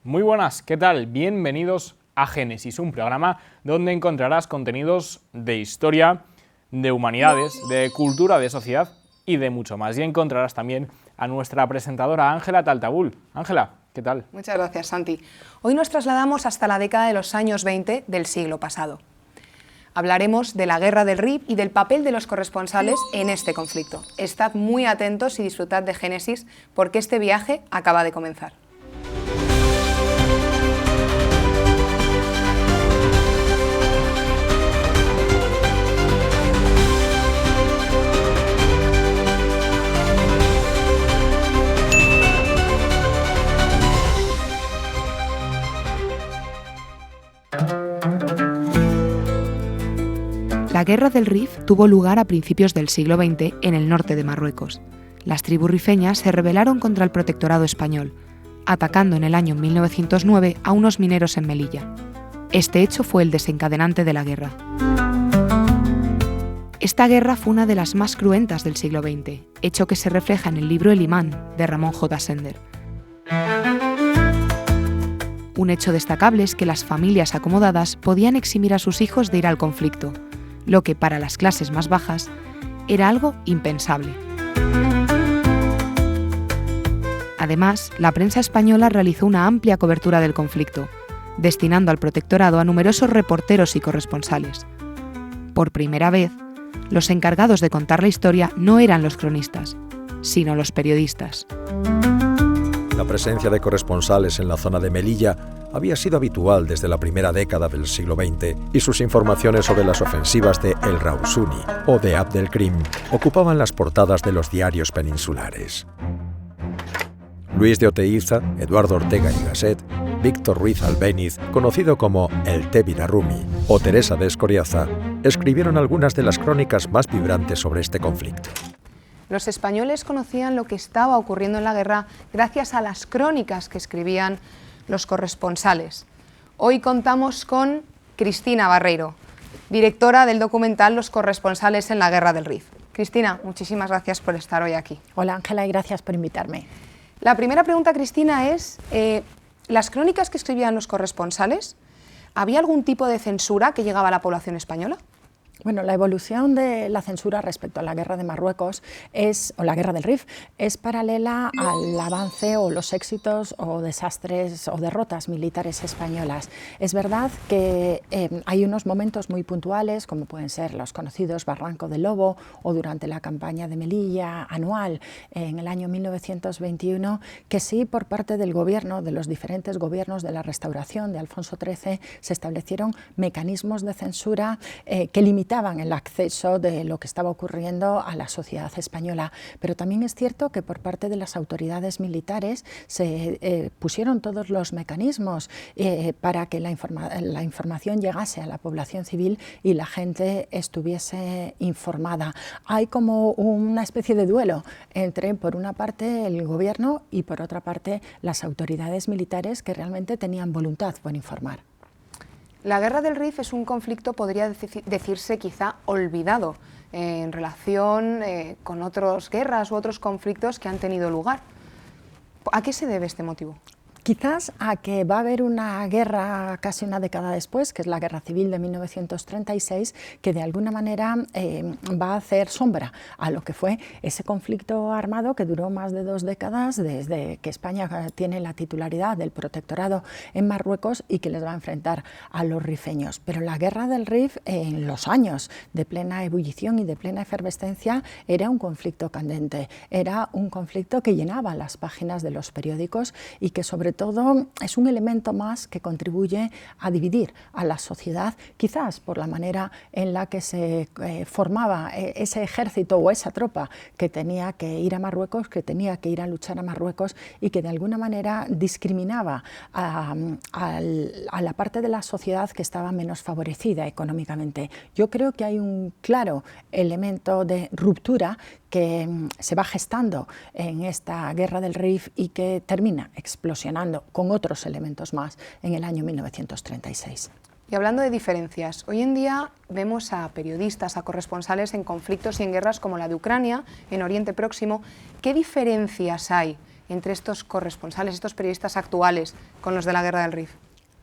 Muy buenas, ¿qué tal? Bienvenidos a Génesis, un programa donde encontrarás contenidos de historia, de humanidades, de cultura, de sociedad y de mucho más. Y encontrarás también a nuestra presentadora Ángela Taltabul. Ángela, ¿qué tal? Muchas gracias, Santi. Hoy nos trasladamos hasta la década de los años 20 del siglo pasado. Hablaremos de la Guerra del Rif y del papel de los corresponsales en este conflicto. Estad muy atentos y disfrutad de Génesis porque este viaje acaba de comenzar. La Guerra del Rif tuvo lugar a principios del siglo XX en el norte de Marruecos. Las tribus rifeñas se rebelaron contra el protectorado español, atacando en el año 1909 a unos mineros en Melilla. Este hecho fue el desencadenante de la guerra. Esta guerra fue una de las más cruentas del siglo XX, hecho que se refleja en el libro El Imán, de Ramón J. Sender. Un hecho destacable es que las familias acomodadas podían eximir a sus hijos de ir al conflicto, lo que para las clases más bajas era algo impensable. Además, la prensa española realizó una amplia cobertura del conflicto, destinando al protectorado a numerosos reporteros y corresponsales. Por primera vez, los encargados de contar la historia no eran los cronistas, sino los periodistas. La presencia de corresponsales en la zona de Melilla había sido habitual desde la primera década del siglo XX y sus informaciones sobre las ofensivas de El Rausuni o de Abd el-Krim ocupaban las portadas de los diarios peninsulares. Luis de Oteiza, Eduardo Ortega y Gasset, Víctor Ruiz Albéniz, conocido como el Tébira Rumi, o Teresa de Escoriaza, escribieron algunas de las crónicas más vibrantes sobre este conflicto. Los españoles conocían lo que estaba ocurriendo en la guerra gracias a las crónicas que escribían los corresponsales. Hoy contamos con Cristina Barreiro, directora del documental Los corresponsales en la Guerra del Rif. Cristina, muchísimas gracias por estar hoy aquí. Hola Ángela y gracias por invitarme. La primera pregunta, Cristina, es, ¿las crónicas que escribían los corresponsales, había algún tipo de censura que llegaba a la población española? Bueno, la evolución de la censura respecto a la guerra de Marruecos o la guerra del Rif es paralela al avance o los éxitos o desastres o derrotas militares españolas. Es verdad que hay unos momentos muy puntuales, como pueden ser los conocidos Barranco del Lobo o durante la campaña de Melilla anual en el año 1921, que sí por parte del gobierno, de los diferentes gobiernos de la Restauración de Alfonso XIII, se establecieron mecanismos de censura que limitaban el acceso de lo que estaba ocurriendo a la sociedad española. Pero también es cierto que por parte de las autoridades militares se pusieron todos los mecanismos para que la información llegase a la población civil y la gente estuviese informada. Hay como una especie de duelo entre, por una parte, el gobierno y, por otra parte, las autoridades militares que realmente tenían voluntad por informar. La Guerra del Rif es un conflicto, podría decirse quizá, olvidado en relación con otras guerras u otros conflictos que han tenido lugar. ¿A qué se debe este motivo? Quizás a que va a haber una guerra casi una década después, que es la Guerra Civil de 1936, que de alguna manera va a hacer sombra a lo que fue ese conflicto armado que duró más de 2 décadas desde que España tiene la titularidad del protectorado en Marruecos y que les va a enfrentar a los rifeños. Pero la Guerra del Rif, en los años de plena ebullición y de plena efervescencia, era un conflicto candente, era un conflicto que llenaba las páginas de los periódicos y que sobre todo es un elemento más que contribuye a dividir a la sociedad, quizás por la manera en la que se formaba ese ejército o esa tropa que tenía que ir a Marruecos, que tenía que ir a luchar a Marruecos y que de alguna manera discriminaba a la parte de la sociedad que estaba menos favorecida económicamente. Yo creo que hay un claro elemento de ruptura que se va gestando en esta Guerra del Rif y que termina explosionando con otros elementos más en el año 1936. Y hablando de diferencias, hoy en día vemos a periodistas, a corresponsales en conflictos y en guerras como la de Ucrania, en Oriente Próximo. ¿Qué diferencias hay entre estos corresponsales, estos periodistas actuales, con los de la Guerra del Rif?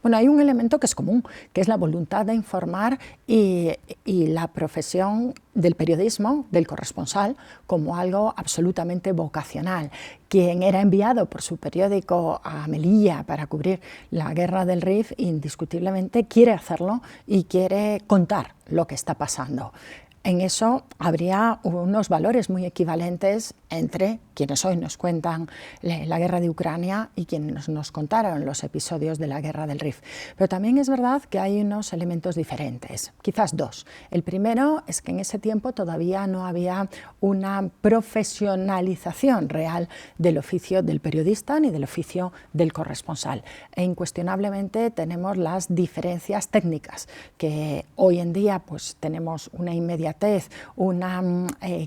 Bueno, hay un elemento que es común, que es la voluntad de informar y la profesión del periodismo, del corresponsal, como algo absolutamente vocacional. Quien era enviado por su periódico a Melilla para cubrir la Guerra del Rif, indiscutiblemente quiere hacerlo y quiere contar lo que está pasando. En eso habría unos valores muy equivalentes entre quienes hoy nos cuentan la guerra de Ucrania y quienes nos contaron los episodios de la guerra del Rif. Pero también es verdad que hay unos elementos diferentes, quizás dos. El primero es que en ese tiempo todavía no había una profesionalización real del oficio del periodista ni del oficio del corresponsal. E incuestionablemente tenemos las diferencias técnicas, que hoy en día pues, tenemos una inmediatez, una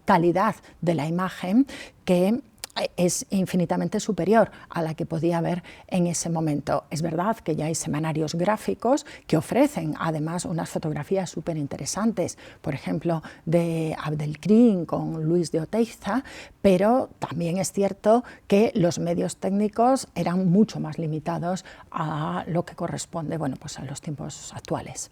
calidad de la imagen que es infinitamente superior a la que podía haber en ese momento. Es verdad que ya hay semanarios gráficos que ofrecen además unas fotografías súper interesantes, por ejemplo de Abdelkrim con Luis de Oteiza, pero también es cierto que los medios técnicos eran mucho más limitados a lo que corresponde, bueno, pues a los tiempos actuales.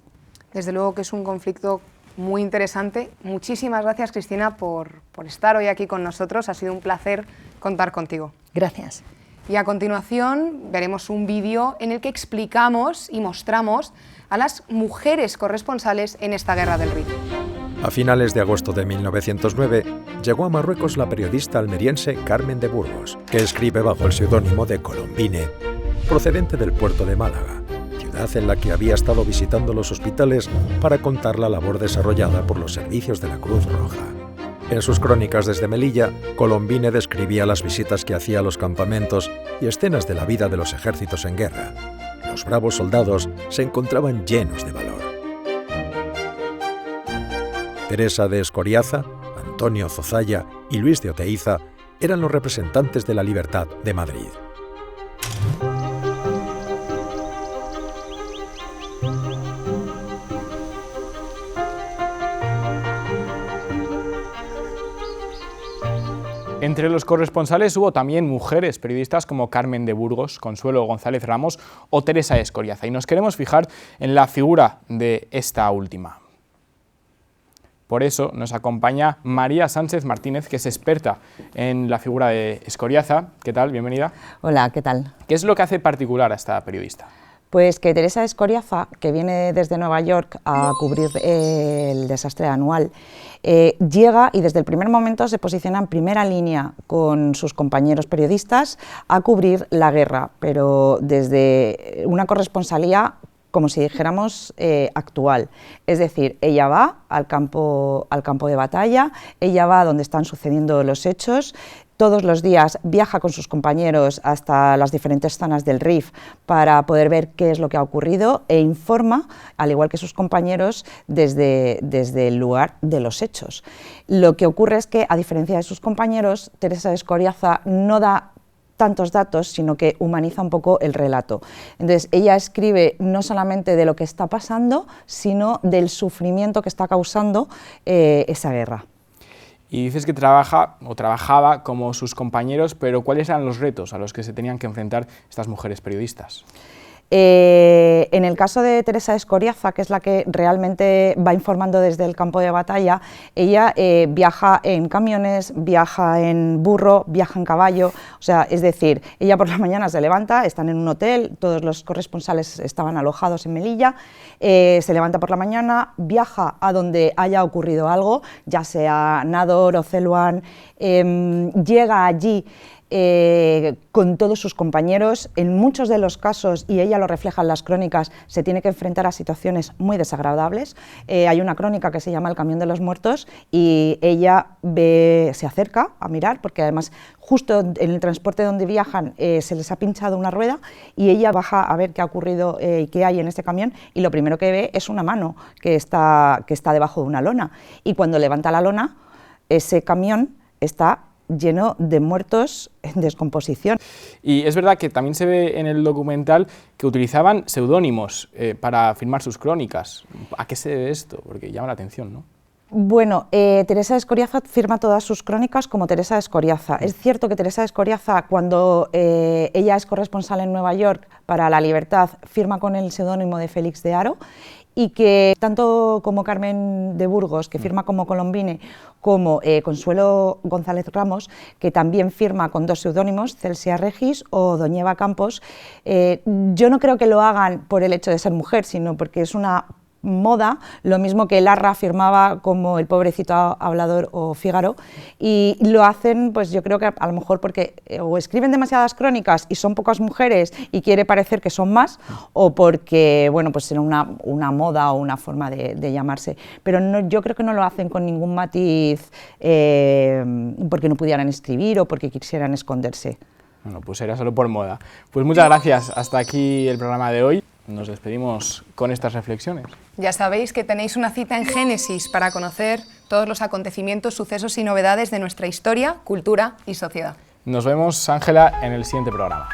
Desde luego que es un conflicto muy interesante. Muchísimas gracias, Cristina, por estar hoy aquí con nosotros. Ha sido un placer contar contigo. Gracias. Y a continuación veremos un vídeo en el que explicamos y mostramos a las mujeres corresponsales en esta guerra del Rif. A finales de agosto de 1909 llegó a Marruecos la periodista almeriense Carmen de Burgos, que escribe bajo el seudónimo de Colombine, procedente del puerto de Málaga, en la que había estado visitando los hospitales para contar la labor desarrollada por los servicios de la Cruz Roja. En sus crónicas desde Melilla, Colombine describía las visitas que hacía a los campamentos y escenas de la vida de los ejércitos en guerra. Los bravos soldados se encontraban llenos de valor. Teresa de Escoriaza, Antonio Zozaya y Luis de Oteiza eran los representantes de la libertad de Madrid. Entre los corresponsales hubo también mujeres periodistas como Carmen de Burgos, Consuelo González Ramos o Teresa Escoriaza, y nos queremos fijar en la figura de esta última. Por eso nos acompaña María Sánchez Martínez, que es experta en la figura de Escoriaza. ¿Qué tal? Bienvenida. Hola, ¿qué tal? ¿Qué es lo que hace particular a esta periodista? Pues que Teresa Escoriaza, que viene desde Nueva York a cubrir el desastre anual, llega y desde el primer momento se posiciona en primera línea con sus compañeros periodistas a cubrir la guerra, pero desde una corresponsalía, como si dijéramos, actual. Es decir, ella va al campo de batalla, ella va a donde están sucediendo los hechos. Todos los días viaja con sus compañeros hasta las diferentes zonas del Rif para poder ver qué es lo que ha ocurrido e informa, al igual que sus compañeros, desde el lugar de los hechos. Lo que ocurre es que, a diferencia de sus compañeros, Teresa Escoriaza no da tantos datos, sino que humaniza un poco el relato. Entonces, ella escribe no solamente de lo que está pasando, sino del sufrimiento que está causando esa guerra. Y dices que trabajaba como sus compañeros, pero ¿cuáles eran los retos a los que se tenían que enfrentar estas mujeres periodistas? En el caso de Teresa Escoriaza, que es la que realmente va informando desde el campo de batalla, ella viaja en camiones, viaja en burro, viaja en caballo, o sea, es decir, ella por la mañana se levanta, están en un hotel, todos los corresponsales estaban alojados en Melilla, se levanta por la mañana, viaja a donde haya ocurrido algo, ya sea Nador o Celuán, llega allí con todos sus compañeros. En muchos de los casos, y ella lo refleja en las crónicas, se tiene que enfrentar a situaciones muy desagradables. Hay una crónica que se llama El camión de los muertos y ella se acerca a mirar, porque además justo en el transporte donde viajan se les ha pinchado una rueda y ella baja a ver qué ha ocurrido y qué hay en este camión, y lo primero que ve es una mano que está debajo de una lona, y cuando levanta la lona, ese camión está lleno de muertos en descomposición. Y es verdad que también se ve en el documental que utilizaban seudónimos para firmar sus crónicas. ¿A qué se debe esto? Porque llama la atención, ¿no? Bueno, Teresa de Escoriaza firma todas sus crónicas como Teresa de Escoriaza. Es cierto que Teresa de Escoriaza, cuando ella es corresponsal en Nueva York para La Libertad, firma con el seudónimo de Félix de Haro, y que tanto como Carmen de Burgos, que firma como Colombine, como Consuelo González Ramos, que también firma con dos seudónimos, Celsia Regis o Doñeva Campos, yo no creo que lo hagan por el hecho de ser mujer, sino porque es una moda, lo mismo que Larra firmaba como El pobrecito hablador o Fígaro, y lo hacen, pues yo creo que a lo mejor porque o escriben demasiadas crónicas y son pocas mujeres y quiere parecer que son más, o porque, bueno, pues era una moda o una forma de llamarse, pero no, yo creo que no lo hacen con ningún matiz porque no pudieran escribir o porque quisieran esconderse. Bueno, pues era solo por moda. Pues muchas gracias, hasta aquí el programa de hoy. Nos despedimos con estas reflexiones. Ya sabéis que tenéis una cita en Génesis para conocer todos los acontecimientos, sucesos y novedades de nuestra historia, cultura y sociedad. Nos vemos, Ángela, en el siguiente programa.